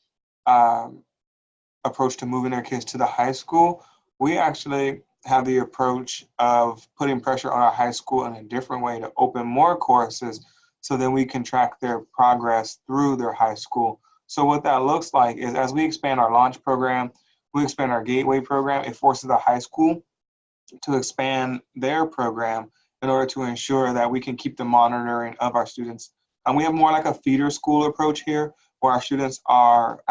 approach to moving their kids to the high school. We actually have the approach of putting pressure on our high school in a different way to open more courses so then we can track their progress through their high school. So what that looks like is as we expand our launch program, we expand our gateway program, it forces the high school to expand their program in order to ensure that we can keep the monitoring of our students. And we have more like a feeder school approach here where our students are,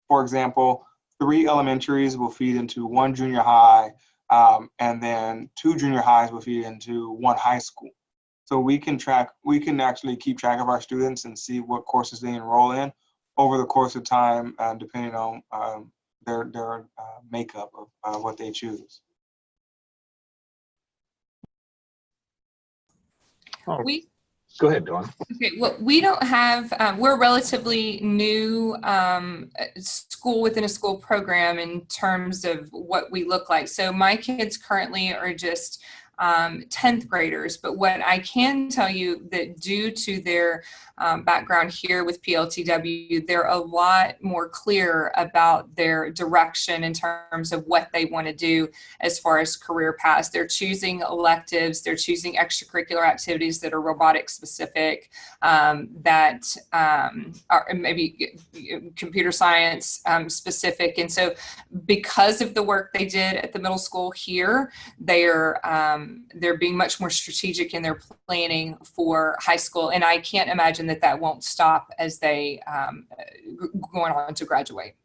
for example, 3 elementaries will feed into 1 junior high, and then 2 junior highs will feed into 1 high school. So we can actually keep track of our students and see what courses they enroll in over the course of time, depending on their makeup of what they choose. Go ahead, Dawn. Okay, well, we don't have, we're a relatively new school within a school program in terms of what we look like. So my kids currently are just 10th graders. But what I can tell you that due to their background here with PLTW, they're a lot more clear about their direction in terms of what they want to do as far as career paths. They're choosing electives, they're choosing extracurricular activities that are robotic specific, that are maybe computer science specific. And so because of the work they did at the middle school here, they're being much more strategic in their planning for high school. And I can't imagine that won't stop as they going on to graduate.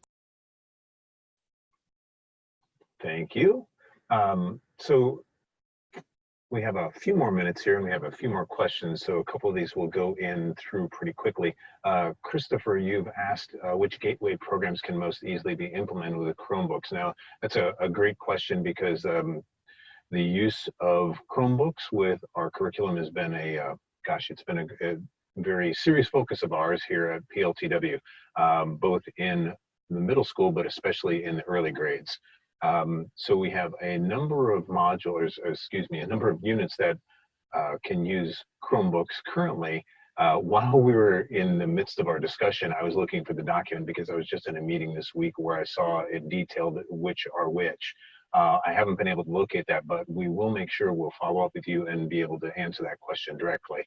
Thank you. So we have a few more minutes here and we have a few more questions. So a couple of these will go in through pretty quickly. Christopher, you've asked which gateway programs can most easily be implemented with the Chromebooks. Now, that's a great question because the use of Chromebooks with our curriculum has been it's been a very serious focus of ours here at PLTW, both in the middle school, but especially in the early grades. So we have a number of a number of units that can use Chromebooks currently. While we were in the midst of our discussion, I was looking for the document because I was just in a meeting this week where I saw it detailed which are which. I haven't been able to locate that, but we will make sure we'll follow up with you and be able to answer that question directly.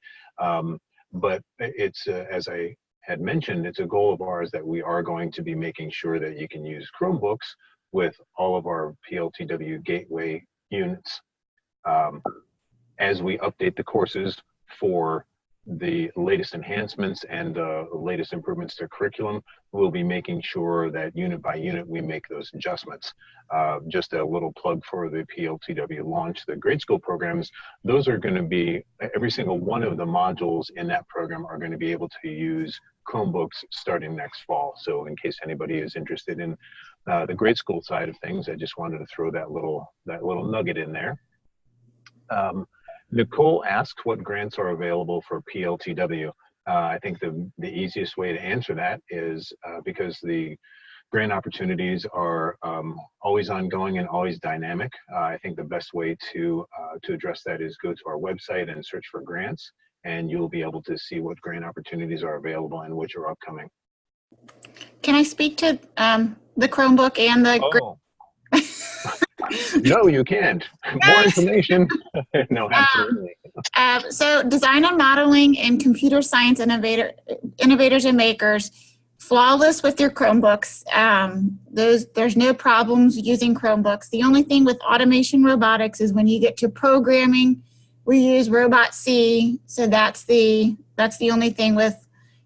But it's, as I had mentioned, it's a goal of ours that we are going to be making sure that you can use Chromebooks with all of our PLTW gateway units. As we update the courses for the latest enhancements and the latest improvements to curriculum, we'll be making sure that unit by unit we make those adjustments. Just a little plug for the PLTW launch, the grade school programs, those are going to be, every single one of the modules in that program are going to be able to use Chromebooks starting next fall. So in case anybody is interested in the grade school side of things, I just wanted to throw that little nugget in there. Nicole asked what grants are available for PLTW. I think the easiest way to answer that is because the grant opportunities are always ongoing and always dynamic. I think the best way to address that is go to our website and search for grants, and you'll be able to see what grant opportunities are available and which are upcoming. Can I speak to the Chromebook and the? Oh. No, you can't. More information. No, absolutely. So design and modeling and computer science innovators and makers, flawless with your Chromebooks. There's no problems using Chromebooks. The only thing with automation robotics is when you get to programming, we use Robot C. So that's the only thing with,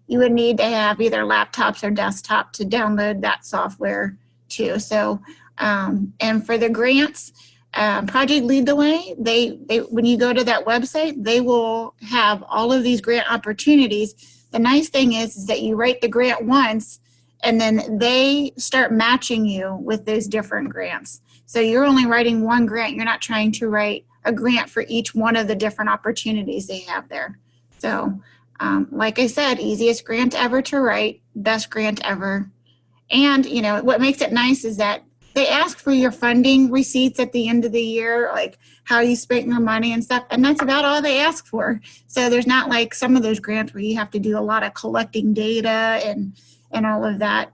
you would need to have either laptops or desktop to download that software too. So, and for the grants, Project Lead the Way, they when you go to that website, they will have all of these grant opportunities. The nice thing is that you write the grant once and then they start matching you with those different grants. So you're only writing one grant. You're not trying to write a grant for each one of the different opportunities they have there. So like I said, easiest grant ever to write, best grant ever. And you know, what makes it nice is that they ask for your funding receipts at the end of the year, like how you spent your money and stuff, and that's about all they ask for. So there's not like some of those grants where you have to do a lot of collecting data and all of that,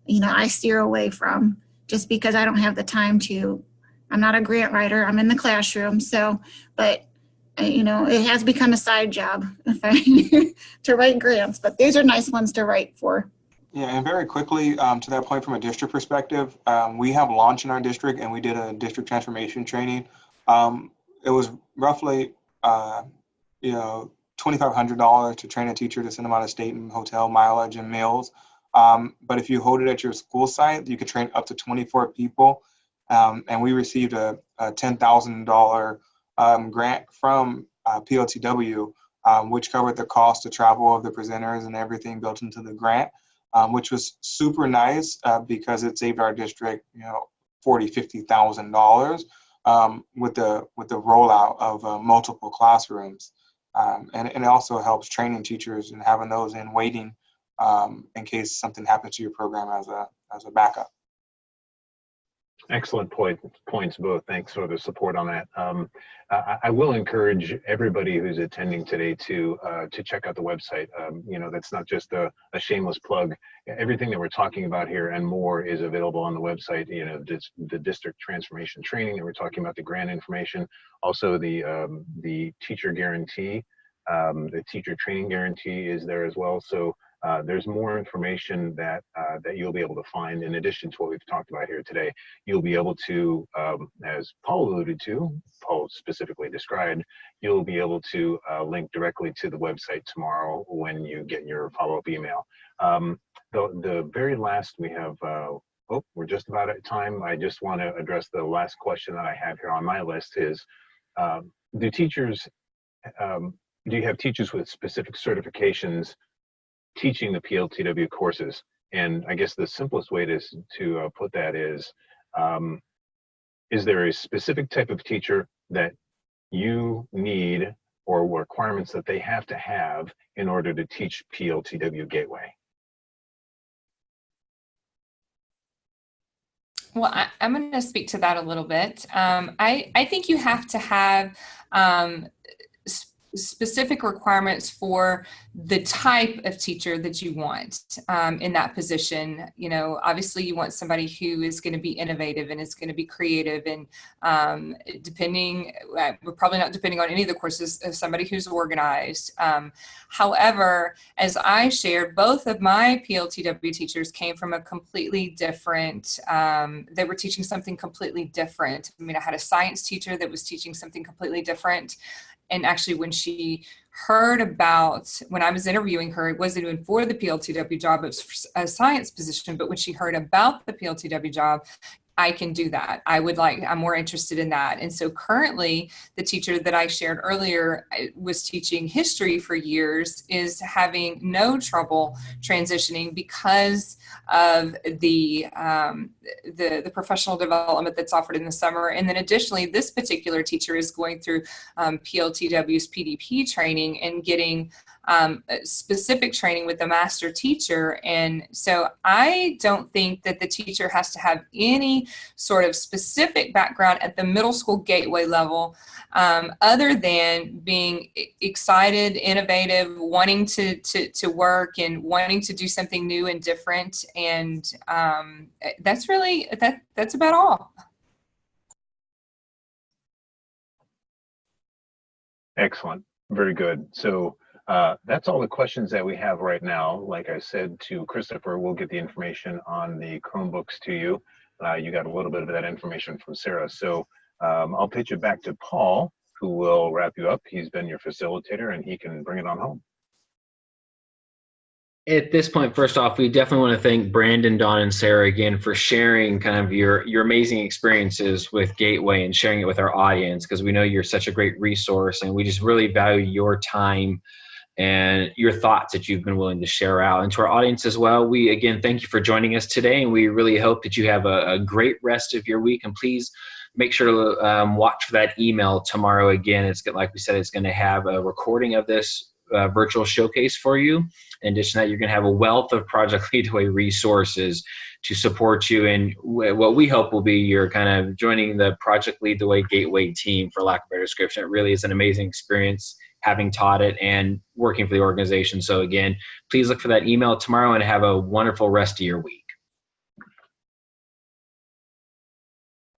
you know, I steer away from just because I don't have the time to. I'm not a grant writer, I'm in the classroom, so, but you know, it has become a side job to write grants, but these are nice ones to write for. Yeah, and very quickly, to that point from a district perspective, we have Launch in our district, and we did a district transformation training. It was roughly, $2,500 to train a teacher to send them out of state and hotel mileage and meals. But if you hold it at your school site, you could train up to 24 people. And we received a $10,000 grant from PLTW, which covered the cost of travel of the presenters and everything built into the grant. Which was super nice because it saved our district, $40,000, $50,000 with the rollout of multiple classrooms, and it also helps training teachers and having those in waiting in case something happens to your program as a backup. Excellent points both. Thanks for the support on that. I will encourage everybody who's attending today to check out the website. That's not just a shameless plug. Everything that we're talking about here and more is available on the website. The district transformation training that we're talking about, the grant information, also the teacher guarantee, the teacher training guarantee is there as well. So there's more information that you'll be able to find in addition to what we've talked about here today. You'll be able to, as Paul alluded to, Paul specifically described, you'll be able to link directly to the website tomorrow when you get your follow-up email. The very last we have, we're just about at time. I just want to address the last question that I have here on my list is, do you have teachers with specific certifications teaching the PLTW courses? And I guess the simplest way to put that is there a specific type of teacher that you need or requirements that they have to have in order to teach PLTW Gateway? Well, I'm going to speak to that a little bit. I think you have to have specific requirements for the type of teacher that you want in that position. Obviously you want somebody who is going to be innovative and is going to be creative, and we're probably not depending on any of the courses, of somebody who's organized. However, as I shared, both of my PLTW teachers came from a completely different, they were teaching something completely different. I had a science teacher that was teaching something completely different. And actually, when I was interviewing her, it wasn't even for the PLTW job, it was a science position. But when she heard about the PLTW job, I can do that. I'm more interested in that. And so currently, the teacher that I shared earlier was teaching history for years, is having no trouble transitioning because of the professional development that's offered in the summer. And then additionally, this particular teacher is going through PLTW's PDP training and getting specific training with the master teacher. And so I don't think that the teacher has to have any sort of specific background at the middle school gateway level, other than being excited, innovative, wanting to work and wanting to do something new and different. And that's about all. Excellent. Very good. So that's all the questions that we have right now. Like I said to Christopher, we'll get the information on the Chromebooks to you. You got a little bit of that information from Sarah. So I'll pitch it back to Paul, who will wrap you up. He's been your facilitator and he can bring it on home. At this point, first off, we definitely want to thank Brandon, Dawn, and Sarah again for sharing kind of your amazing experiences with Gateway and sharing it with our audience, because we know you're such a great resource and we just really value your time and your thoughts that you've been willing to share out. And to our audience as well, we again thank you for joining us today, and we really hope that you have a great rest of your week. And please make sure to watch for that email tomorrow. Again, it's like we said, it's going to have a recording of this virtual showcase for you. In addition to that, you're going to have a wealth of Project Leadway resources to support you in what we hope will be your kind of joining the Project Lead the Way Gateway team, for lack of a better description. It really is an amazing experience having taught it and working for the organization. So again, please look for that email tomorrow and have a wonderful rest of your week.